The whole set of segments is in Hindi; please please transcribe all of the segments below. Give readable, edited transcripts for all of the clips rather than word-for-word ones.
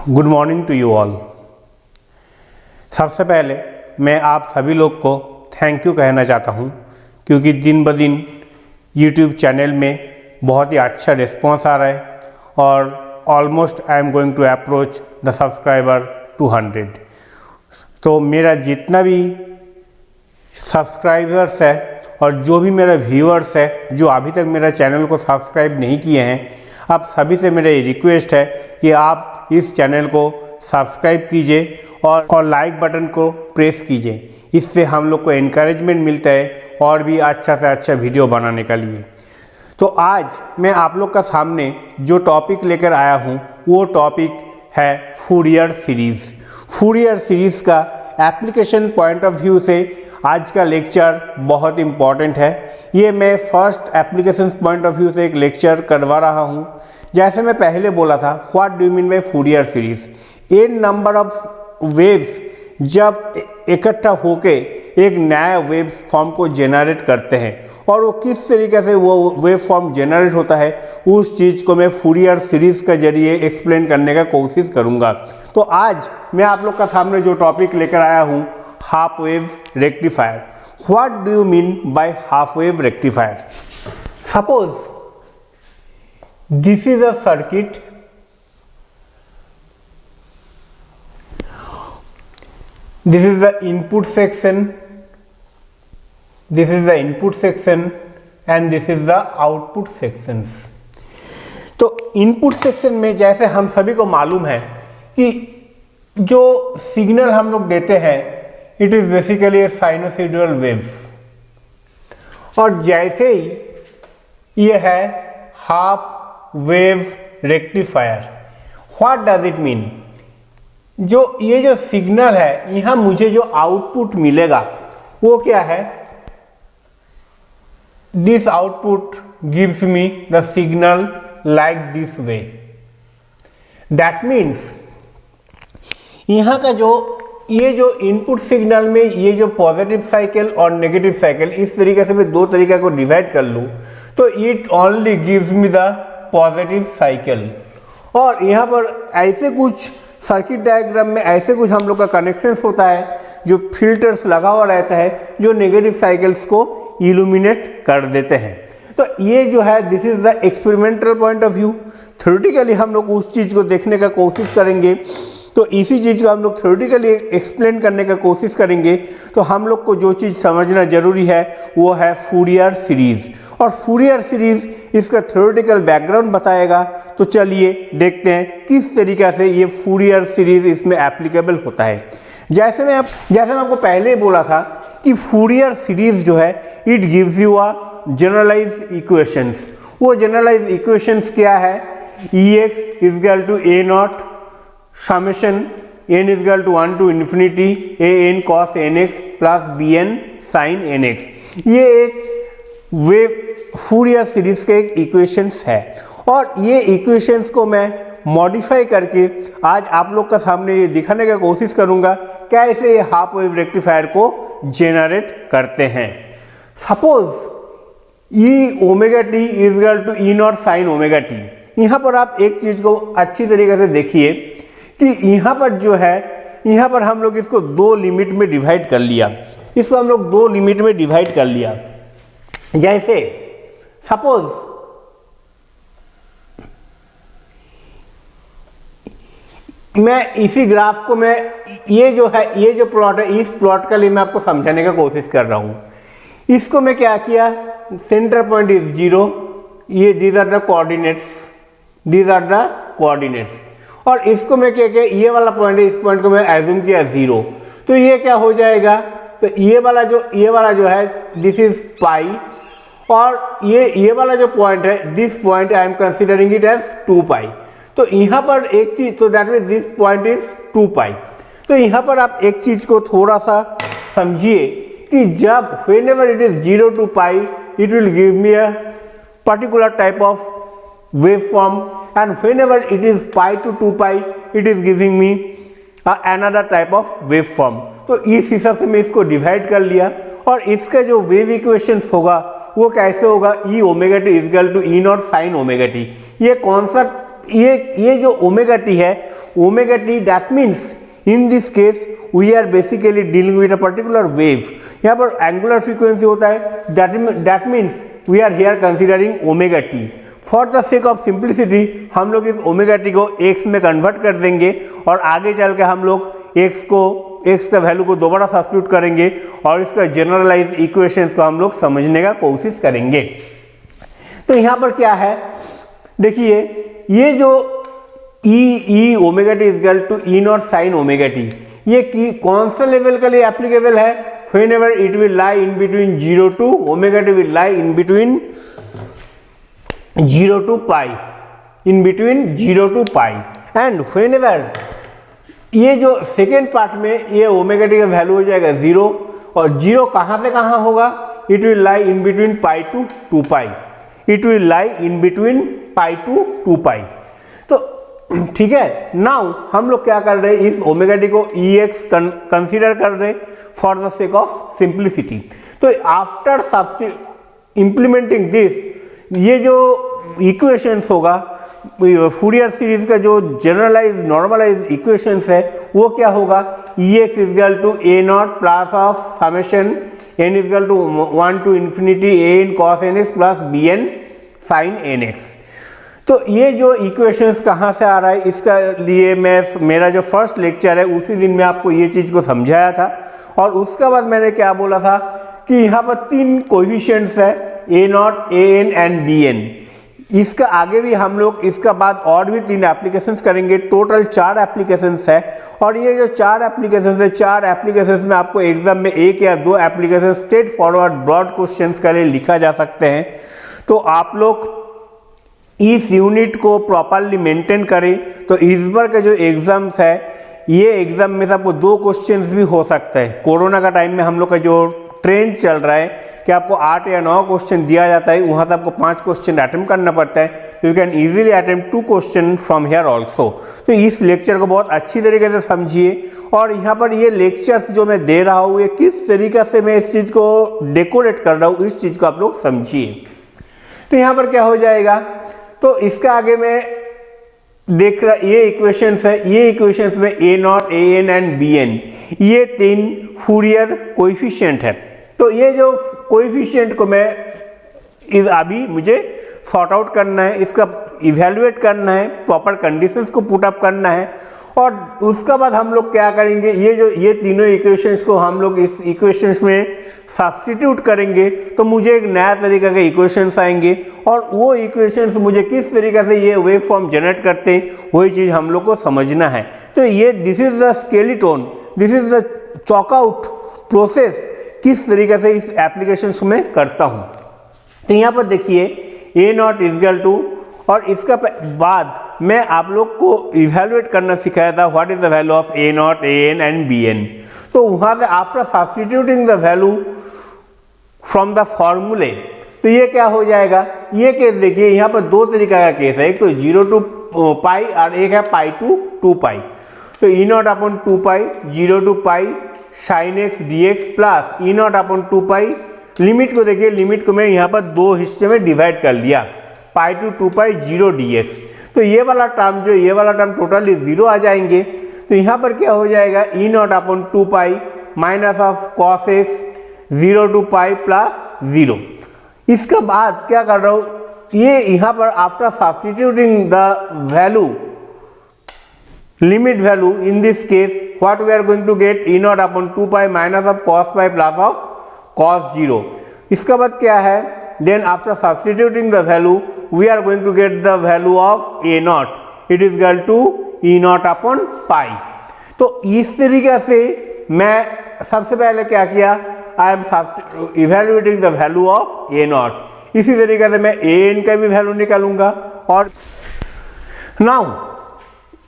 Good morning to you all. सबसे पहले मैं आप सभी लोग को थैंक यू कहना चाहता हूँ, क्योंकि दिन ब दिन यूट्यूब चैनल में बहुत ही अच्छा रिस्पॉन्स आ रहा है और almost I am going to approach the subscriber 200। तो मेरा जितना भी सब्सक्राइबर्स है और जो भी मेरा व्यूअर्स है जो अभी तक मेरा चैनल को सब्सक्राइब नहीं किए हैं, आप सभी से मेरा रिक्वेस्ट है कि आप इस चैनल को सब्सक्राइब कीजिए और लाइक बटन को प्रेस कीजिए। इससे हम लोग को एनकरेजमेंट मिलता है और भी अच्छा से अच्छा वीडियो बनाने के लिए। तो आज मैं आप लोग का सामने जो टॉपिक लेकर आया हूँ वो टॉपिक है फूरियर सीरीज़। फूरियर सीरीज़ का एप्लीकेशन पॉइंट ऑफ व्यू से आज का लेक्चर बहुत इम्पॉर्टेंट है। ये मैं first application point of view से एक लेक्चर करवा रहा हूँ। जैसे मैं पहले बोला था, what do you mean by Fourier series? N number of waves जब इकट्ठा होके एक नया वेव फॉर्म को जनरेट करते हैं और वो किस तरीके से वो वेव फॉर्म जनरेट होता है उस चीज़ को मैं फूरियर सीरीज के जरिए एक्सप्लेन करने का कोशिश करूँगा। तो आज मैं आप लोग का सामने जो टॉपिक लेकर आया हूँ, half wave rectifier. What do you mean by half wave rectifier? Suppose this is a circuit, this is the input section, this is the input section and this is the output sections। तो इनपुट सेक्शन में जैसे हम सभी को मालूम है कि जो सिग्नल हम लोग देते हैं it is basically A sinusoidal wave, और जैसे ही ये है half wave rectifier. What does it mean? जो ये जो सिग्नल है यहां मुझे जो आउटपुट मिलेगा वो क्या है? This output gives me the signal like this way. That means यहां का जो ये जो इनपुट सिग्नल में ये जो पॉजिटिव साइकिल और नेगेटिव साइकिल, इस तरीके से मैं दो तरीके को डिवाइड कर लूं तो it only gives me the positive cycle. और यहाँ पर ऐसे कुछ सर्किट डायग्राम में ऐसे कुछ हम लोग का कनेक्शन होता है जो फिल्टर्स लगा हुआ रहता है जो नेगेटिव साइकिल्स को इल्यूमिनेट कर देते हैं। तो ये जो है this is the experimental point of view. Theoretically हम लोग उस चीज को देखने का कोशिश करेंगे, तो इसी चीज को हम लोग थ्योरेटिकली एक्सप्लेन करने का कोशिश करेंगे। तो हम लोग को जो चीज समझना जरूरी है वो है फूरियर सीरीज, और फूरियर सीरीज इसका थ्योरेटिकल बैकग्राउंड बताएगा। तो चलिए देखते हैं किस तरीके से ये फूरियर सीरीज इसमें एप्लीकेबल होता है। जैसे मैं आपको पहले बोला था कि फूरियर सीरीज जो है it gives you a generalised equations. वो जनरलाइज्ड इक्वेशंस क्या है? Ex is equal to a naught summation n is equal to 1 to infinity an cos nx plus bn sin nx। ये एक वेव फूरियर सीरीज के एक इक्वेशंस है, और ये इक्वेशंस को मैं मॉडिफाई करके आज आप लोग का सामने ये दिखाने का कोशिश करूंगा कैसे ये हाफ वेव रेक्टिफायर को जेनरेट करते हैं। Suppose e omega t is equal to e naught sine omega t. यहां पर आप एक चीज को अच्छी तरीके से देखिए कि यहां पर जो है, यहां पर हम लोग इसको दो लिमिट में डिवाइड कर लिया। इसको हम लोग दो लिमिट में डिवाइड कर लिया। जैसे सपोज मैं इसी ग्राफ को मैं ये जो प्लॉट है, इस प्लॉट के लिए मैं आपको समझाने का कोशिश कर रहा हूं। इसको मैं क्या किया, सेंटर पॉइंट इज 0, ये these are the coordinates, these are the coordinates, और इसको मैं क्या किया, ये वाला पॉइंट है, इस पॉइंट को मैं एज्यूम किया 0। तो ये क्या हो जाएगा? तो ये वाला जो है दिस इज पाई, और ये वाला जो पॉइंट है this point I am considering it as 2 pi. तो यहां पर एक चीज, तो that means this point is 2 pi. तो यहां पर आप एक चीज को थोड़ा सा समझिए कि जब whenever it is 0 to pi it will give me a particular type of waveform, and whenever it is pi to 2 pi it is giving me another type of waveform। तो इस हिसाब से मैं इसको डिवाइड कर लिया, और इसका जो वेव इक्वेशंस होगा वो कैसे होगा? E omega t is equal to e naught sine omega t. ये कौन सा ये जो ओमेगा टी है omega t, that means in this case we are basically dealing with a particular wave. यहाँ पर एंगुलर फ्रीक्वेंसी होता है, that means we are here considering omega t. For the sake of simplicity हम लोग इस ओमेगा टी को एक्स में कन्वर्ट कर देंगे और आगे चल के हम लोग एक्स का वैल्यू को दोबारा सब्स्टिट्यूट करेंगे और इसका जनरलाइज इक्वेशंस को हम लोग समझने का कोशिश करेंगे। तो यहाँ पर क्या है, देखिए ये जो e omega t equal to e naught sine omega t, ये कौन सा लेवल के लिए एप्लीकेबल है? whenever it will lie in between 0 to omega t will lie in between 0 to pi, in between 0 to pi, and whenever ये जो सेकेंड पार्ट में ये ओमेगा टी का वैल्यू हो जाएगा 0, और 0 कहां से कहां होगा? It will lie in between pi to 2 pi, it will lie in between pi to 2 pi. तो ठीक है, नाउ हम लोग क्या कर रहे हैं, इस ओमेगा टी को ई एक्स कंसिडर कर रहे for the sake of simplicity. तो आफ्टर इंप्लीमेंटिंग दिस, ये जो इक्वेशंस होगा फूरियर सीरीज का जो जनरलाइज नॉर्मलाइज इक्वेशंस है वो क्या होगा? E x is equal to a naught plus of summation n is equal to 1 to infinity a n cos n x plus b n sine n x. तो ये जो इक्वेशंस कहाँ से आ रहा है, इसका लिए मेरा जो फर्स्ट लेक्चर है उसी दिन में आपको ये चीज को समझाया था। और उसके बाद मैंने क्या बोला था कि यहाँ पर 3 कोएफिशिएंट्स है, a naught, a n and b n. इसका आगे भी हम लोग इसका बाद और भी 3 एप्लीकेशंस करेंगे, टोटल 4 एप्लीकेशंस है। और ये जो 4 एप्लीकेशंस है, 4 एप्लीकेशंस में आपको एग्जाम में 1 या 2 application straightforward broad questions के लिए लिखा जा सकते हैं। तो आप लोग इस यूनिट को प्रॉपरली मेंटेन करें तो इस बार के जो एग्जाम्स है, ये एग्जाम में से आपको 2 क्वेश्चंस भी हो सकता है। कोरोना का टाइम में हम लोग का जो ट्रेंड चल रहा है कि आपको 8 या 9 क्वेश्चन दिया जाता है, वहां से आपको 5 क्वेश्चन अटेम्प्ट करना पड़ता है। You can easily attempt 2 question from here also. तो इस लेक्चर को बहुत अच्छी तरीके से समझिए, और यहाँ पर ये लेक्चर्स जो मैं दे रहा हूँ ये किस तरीके से मैं इस चीज को डेकोरेट कर रहा हूँ, इस चीज को आप लोग समझिए। तो यहाँ पर क्या हो जाएगा, तो इसका आगे में देख रहा, ये इक्वेशंस है, ये इक्वेशंस में a naught, a n and b n, ये 3 फूरियर कोएफिशिएंट है। तो ये जो कोएफिशिएंट को मैं अभी मुझे सॉर्ट आउट करना है, इसका इवैल्यूएट करना है, प्रॉपर कंडीशंस को पुट अप करना है, और उसके बाद हम लोग क्या करेंगे, ये तीनों इक्वेशंस को हम लोग इस इक्वेशंस में सब्स्टिट्यूट करेंगे तो मुझे एक नया तरीका के इक्वेशंस आएंगे, और वो इक्वेशंस मुझे किस तरीके से ये वेव फॉर्म जनरेट करते हैं वही चीज हम लोग को समझना है। तो ये this is the skeleton, this is the chalk out process, किस तरीके से इस एप्लीकेशंस में करता हूं। तो यहाँ पर देखिए ए नॉट इजगल टू, और इसका बाद मैं आप लोग को इवैल्यूएट करना सिखाया था what is the value of a naught, a n and b n. तो वहां से after substituting the value from the फॉर्मूले, तो ये क्या हो जाएगा, ये केस देखिए यहाँ पर 2 तरीका का केस है, एक तो 0 टू पाई और एक है पाई टू 2 पाई। तो e naught upon 2 pi 0 to pi sine x d x plus e naught upon 2 pi, limit को देखिए, लिमिट को मैं यहाँ पर 2 हिस्से में डिवाइड कर लिया, पाई टू 2 पाई 0 dx। तो ये वाला टर्म टोटली 0 आ जाएंगे। तो यहाँ पर क्या हो जाएगा, e naught upon 2 pi minus of cos x 0 to pi plus 0। इसके बाद क्या कर रहा हूं, ये यहाँ पर after substituting the value, limit value, in this case what we are going to get, e naught upon 2 pi minus of cos pi plus of cos 0। इसके बाद क्या है, then after substituting the value we are going to get the value of a naught, it is equal to e naught upon pi। तो इस तरीके से मैं सबसे पहले क्या किया, I am evaluating the value of a not. इसी तरीके से मैं ए एन का भी वैल्यू निकालूंगा, और now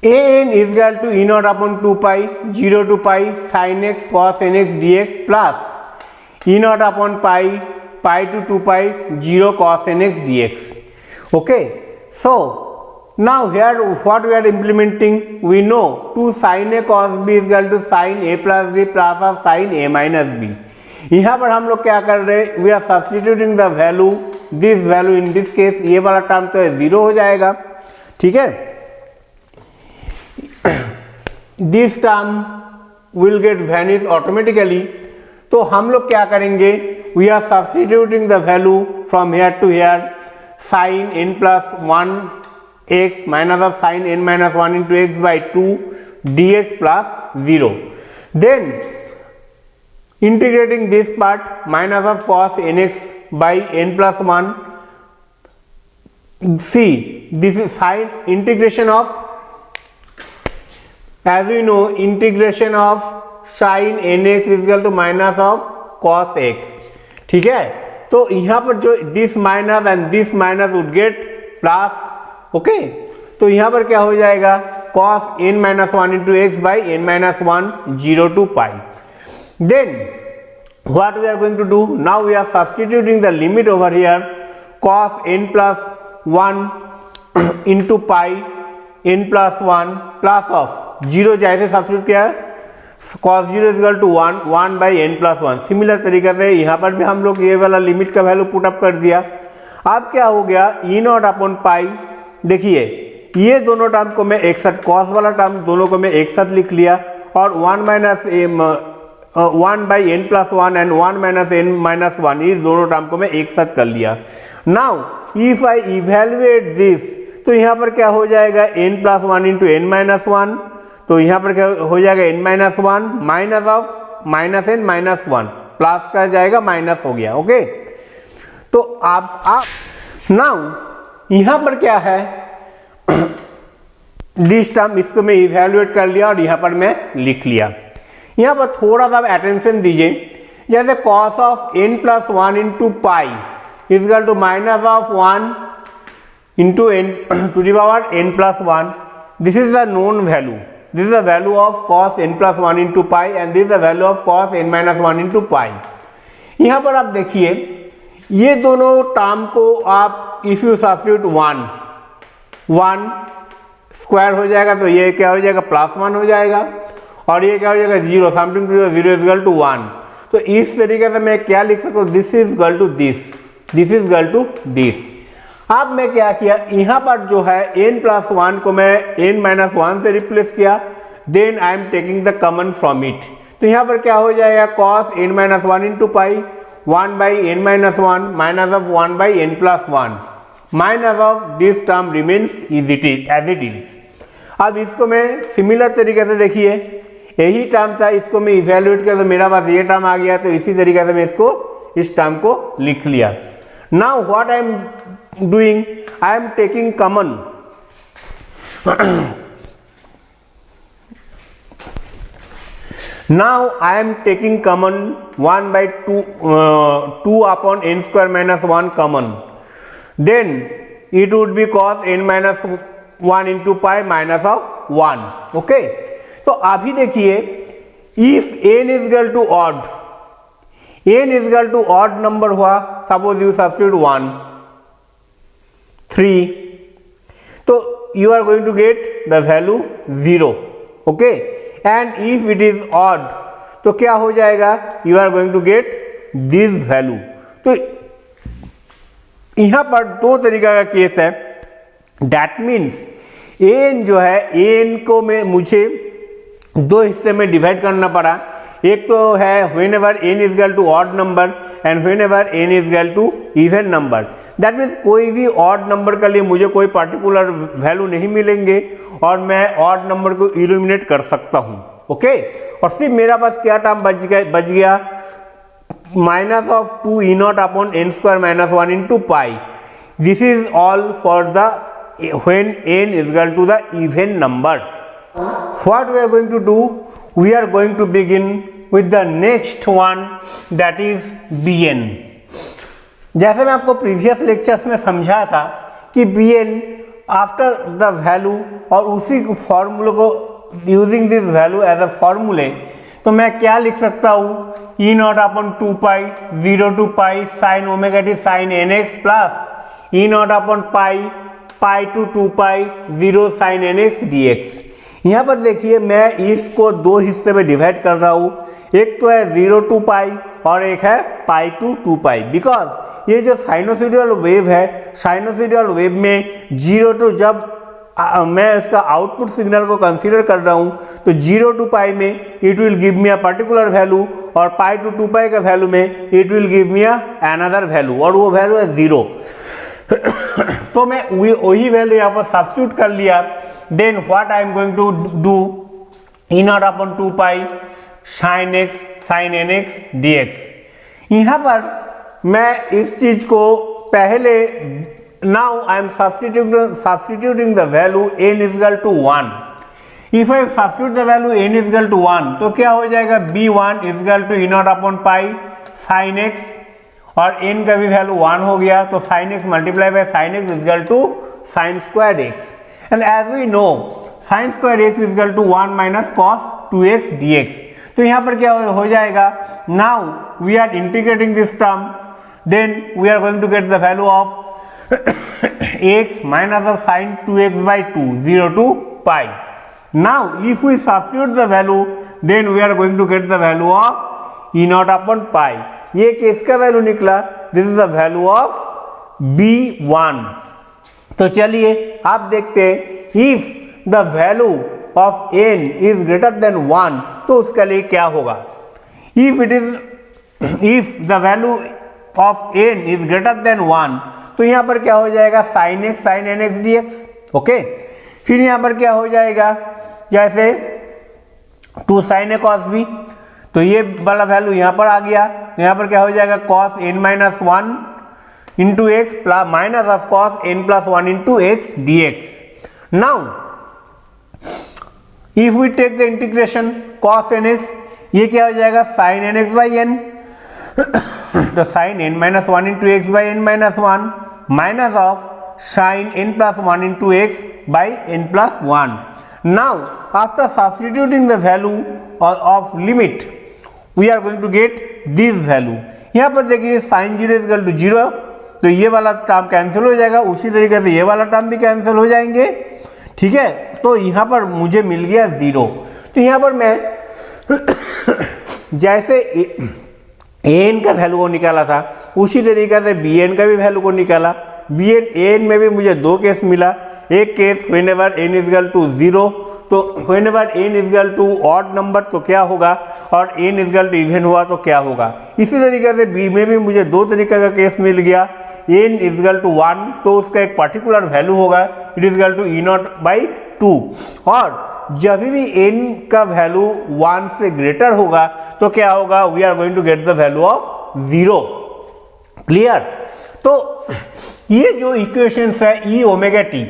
a n is equal to e naught upon 2 pi 0 to pi sine x cos n x d x plus e naught upon pi pi to 2 pi 0 cos nx dx। okay, so now here what we are implementing, we know 2 sin a cos b is equal to sin a plus b plus of sin a minus b। यहाँ पर हम लोग क्या कर रहे हैं, we are substituting the value, this value in this case, ये वाला टर्म तो 0 हो जाएगा, ठीक है। This term will get vanish automatically. तो हम लोग क्या करेंगे, we are substituting the value from here to here, sine n plus 1 x minus of sine n minus 1 into x by 2 dx plus 0, then integrating this part minus of cos nx by n plus 1. See, this is sin integration of, as we know, integration of sin nx is equal to minus of cos x. ठीक है, तो यहाँ पर जो this minus and this minus would get plus, okay, तो यहाँ पर क्या हो जाएगा, cos n minus 1 into x by n minus 1 0 to pi. Then what we are going to do, now we are substituting the limit over here, cos n plus 1 into pi n plus 1 plus of 0 जैसे सब्स्टिट्यूट किया, cos 0 is equal to 1 by n plus 1. Similar तरीके से यहाँ पर भी हम लोग ये वाला लिमिट का वैल्यू पुट अप कर दिया। अब क्या हो गया, ई नॉट अपॉन पाई, देखिए ये दोनों टर्म को मैं एक साथ, कॉस वाला टर्म दोनों को मैं एक साथ लिख लिया, और 1 minus 1 by n plus 1 and 1 minus n minus 1, ये दोनों टर्म को मैं एक साथ कर लिया। Now if I evaluate this, तो यहाँ पर क्या हो जाएगा, n plus 1 into n minus 1, तो यहाँ पर क्या हो जाएगा, n minus 1 minus of minus n minus 1, plus का जाएगा माइनस हो गया, ओके। तो आप नाउ यहाँ पर क्या है, दिस टर्म, इसको मैं इवेल्युएट कर लिया और यहाँ पर मैं लिख लिया। यहाँ पर थोड़ा सा अटेंशन दीजिए, जैसे cos of n plus 1 into pi is equal to minus of 1 into n to the power n plus 1, this is the known value, this is the value of cos n plus 1 into pi and this is the value of cos n minus 1 into pi. यहाँ पर आप देखिए ये दोनों टर्म को आप इफ यू सब्स्टिट्यूट 1 स्क्वायर हो जाएगा, तो ये क्या हो जाएगा, प्लस 1 हो जाएगा, और ये क्या हो जाएगा, 0, something to 0 is equal to 1। तो इस तरीके से मैं क्या लिख सकता हूँ, this is equal to this, this is equal to this. अब मैं क्या किया, यहाँ पर जो है n प्लस 1 को मैं n माइनस 1 से रिप्लेस किया, then I am taking the common from it, तो यहाँ पर क्या हो जाएगा, cos n minus 1 into pi 1 by n minus 1 minus of 1 by n plus 1 minus of this term remains as it is. अब इसको मैं सिमिलर तरीके से, देखिए यही टर्म था, इसको मैं इवेल्युएट किया तो मेरा पास ये टर्म आ गया, तो इसी तरीके से मैं इसको, इस टर्म को लिख लिया। Now what I am doing, I am taking common, now I am taking common 1 by 2 upon n square minus 1 common, then it would be cos n minus 1 into pi minus of 1, okay. तो अभी देखिए if n is equal to odd, n is equal to odd number हुआ, सपोज यू सब्स्टिट्यूट 1 3, तो you are going to get the value 0, okay, and if it is odd तो क्या हो जाएगा, you are going to get this value. तो यहां पर दो तरीका का केस है, दैट मीन्स n जो है, n को मुझे दो हिस्से में डिवाइड करना पड़ा। एक तो है whenever n is equal to odd number and whenever n is equal to even number, that means कोई भी odd number के लिए मुझे कोई पर्टिकुलर वैल्यू नहीं मिलेंगे और मैं odd number को इल्यूमिनेट कर सकता हूं, ओके। और सिर्फ मेरा पास क्या टर्म बच गया, minus of 2 E naught upon n square minus 1 into pi, this is all for the when n is equal to the even number. What we are going to do, we are going to begin with the next one, that is bn. जैसे मैं आपको प्रीवियस लेक्चर्स में समझाया था कि bn आफ्टर द वैल्यू, और उसी फॉर्मूले को using this value as a फॉर्मूले, तो मैं क्या लिख सकता हूं, e naught upon 2 pi 0 to pi sine omega t sine nx plus e naught upon pi to 2 pi 0 sine nx dx। यहाँ पर देखिए मैं इसको दो हिस्से में डिवाइड कर रहा हूँ, एक तो है 0 टू पाई और एक है पाई टू 2 पाई, बिकॉज ये जो साइनोसॉइडल वेव है, साइनोसॉइडल वेव में 0 टू जब मैं इसका आउटपुट सिग्नल को कंसीडर कर रहा हूं, तो 0 to पाई में it will give me a particular value, और पाई टू 2 पाई का वैल्यू में it will give me another value, और वो वैल्यू है 0। तो मैं वही वैल्यू यहाँ पर सब्स्टिट्यूट कर लिया। Then what I am going to do, e naught upon 2 pi sine x sine n x d x. यहाँ पर मैं इस चीज को पहले, now I am substituting the value n is equal to 1. If I substitute the value n is equal to 1, तो क्या हो जाएगा, b1 is equal to e naught upon pi sin x, और n का भी वैल्यू 1 हो गया, तो sin x multiply by sin x is equal to sin square x, and as we know sin square x is equal to 1 minus cos 2x dx। तो यहाँ पर क्या हो जाएगा, now we are integrating this term, then we are going to get the value of x minus of sin 2x by 2, 0 to pi. Now if we substitute the value, then we are going to get the value of e naught upon pi. ये किसका वैल्यू निकला, this is the value of b1। तो चलिए आप देखते हैं, if the value of n is greater than 1, तो उसके लिए क्या होगा। If the value of n is greater than 1, तो यहां पर क्या हो जाएगा, sine x sine n x d x. Okay, फिर यहां पर क्या हो जाएगा, जैसे 2 साइन ए कॉस बी, तो ये वाला वैल्यू यहां पर आ गया, तो यहां पर क्या हो जाएगा, cos n minus 1 into x plus minus of cos n plus 1 into x d x. Now if we take the integration cos n x, ये क्या हो जाएगा, sine n x by n, तो sine n minus 1 into x by n minus 1 minus of sin n plus 1 into x by n plus 1. Now after substituting the value of limit, we are going to get this value. यहाँ पर देखिए sin 0 is equal to 0, तो ये वाला टर्म कैंसिल हो जाएगा, उसी तरीके से ये वाला टर्म भी कैंसिल हो जाएंगे। ठीक है, तो यहाँ पर मुझे मिल गया 0। तो यहाँ पर मैं जैसे an का वैल्यू को निकाला था, उसी तरीके से bn का भी वैल्यू को निकाला। an में भी मुझे 2 केस मिला, एक case whenever n is equal to 0, तो whenever n is equal to odd number तो क्या होगा, और n is equal to even हुआ तो क्या होगा। इसी तरीके से b में भी मुझे 2 तरीके का केस मिल गया, n is equal to 1, तो उसका एक पर्टिकुलर वैल्यू होगा, it is equal to e naught by 2, और जब भी n का वैल्यू 1 से ग्रेटर होगा तो क्या होगा, we are going to get the value of 0। Clear. तो ये जो इक्वेशंस है ई ओमेगा टी,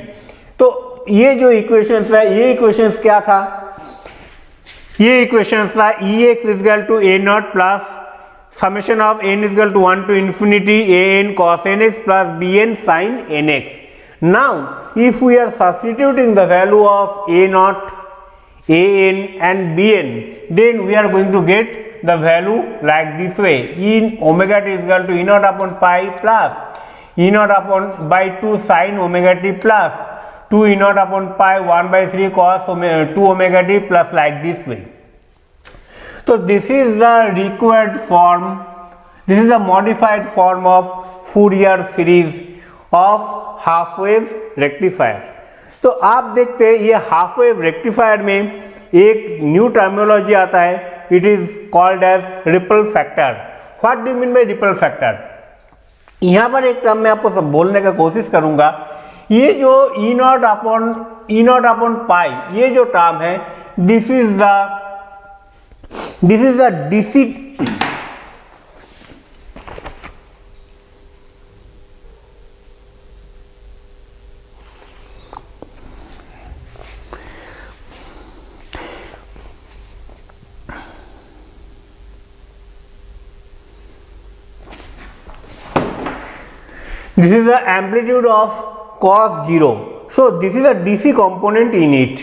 तो ये जो इक्वेशंस है, ये इक्वेशंस क्या था, ये इक्वेशंस था e x is equal to a naught plus summation of n is equal to 1 to infinity a n cos n x plus b n sine n x. Now if we are substituting the value of a naught, an and bn, then we are going to get the value like this way, e omega t is equal to e naught upon pi plus e naught upon by 2 sin omega t plus 2 e naught upon pi 1 by 3 cos 2 omega t plus like this way. So this is the required form, this is a modified form of Fourier series of half wave rectifier. तो आप देखते हैं ये हाफ वेव रेक्टिफायर में एक न्यू टर्मिनोलॉजी आता है, it is called as ripple factor. What do mean by ripple factor, यहां पर एक टर्म मैं आपको सब बोलने का कोशिश करूंगा, ये जो ई नॉट अपॉन पाई, ये जो टर्म है, this is the DC this is the amplitude of cos 0, so this is a DC component in it।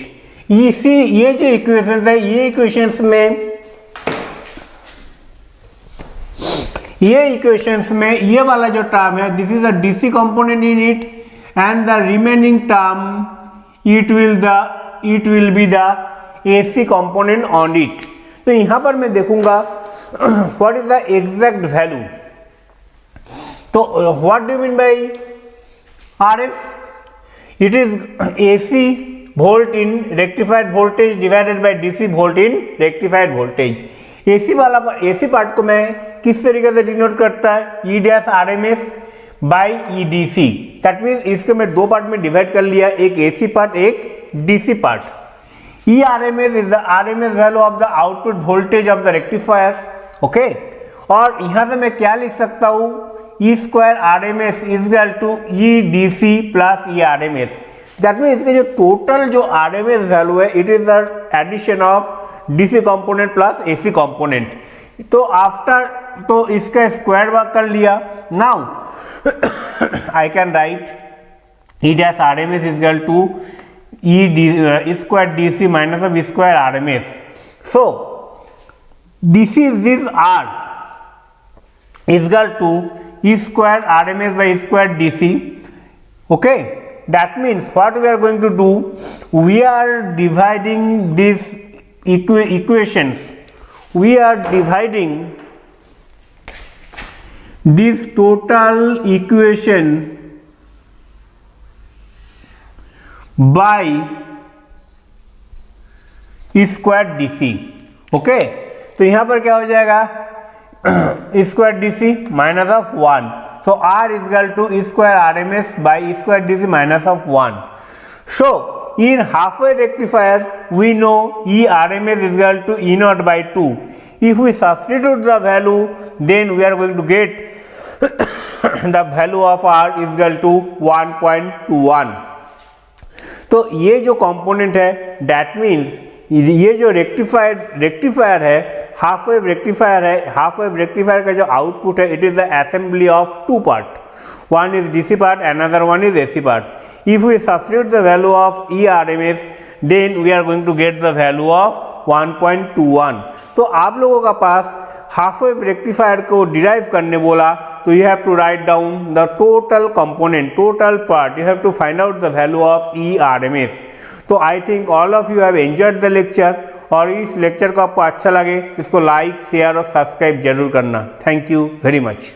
इसी ये जो इक्वेशंस है, ये इक्वेशंस में ये वाला जो टर्म है, this is a DC component in it, and the remaining term it will be the AC component on it। तो यहां पर मैं देखूंगा what is the exact value। तो what do mean by RF, It is AC volt in rectified voltage divided by DC volt in rectified voltage. AC part को मैं किस तरीके से डिनोट करता है, E dash RMS by EDC. That means इसको मैं दो पार्ट में डिवाइड कर लिया, एक AC पार्ट एक DC part. E RMS is the RMS value of the output voltage of the rectifier. Okay, और यहां से मैं क्या लिख सकता हूं, E square RMS is equal to EDC plus E RMS. That mean इसके जो टोटल जो RMS वैल्यू है it is the addition of DC component plus AC component. तो आफ्टर तो इसका स्क्वायर वर्क कर लिया. Now I can write E dash RMS is equal to E square DC minus of E square RMS. So DC is this R is equal to E square RMS by E square DC. Okay, that means what we are going to do, we are dividing these equations, we are dividing this total equation by E square DC. Okay, तो यहां पर क्या हो जाएगा, square DC minus of 1. So R is equal to E square RMS by E square DC minus of 1. So in half wave rectifier we know E RMS is equal to E naught by 2. If we substitute the value then we are going to get the value of R is equal to 1.21. तो ये जो कंपोनेंट है दैट मीन्स ये जो रेक्टिफायर है, हाफ वेव रेक्टिफायर है, हाफ वेव रेक्टिफायर का जो आउटपुट है it is the assembly of two part. One is DC part, another one is AC part. If we substitute the value of E RMS then we are going to get the value of 1.21. तो आप लोगों का पास हाफ वेव रेक्टिफायर को डिराइव करने बोला तो you have to write down the total component, total part. You have to find out the value of E RMS. तो I think all of you have enjoyed the lecture, और इस लेक्चर को आपको अच्छा लगे इसको लाइक शेयर और सब्सक्राइब जरूर करना. Thank you very much.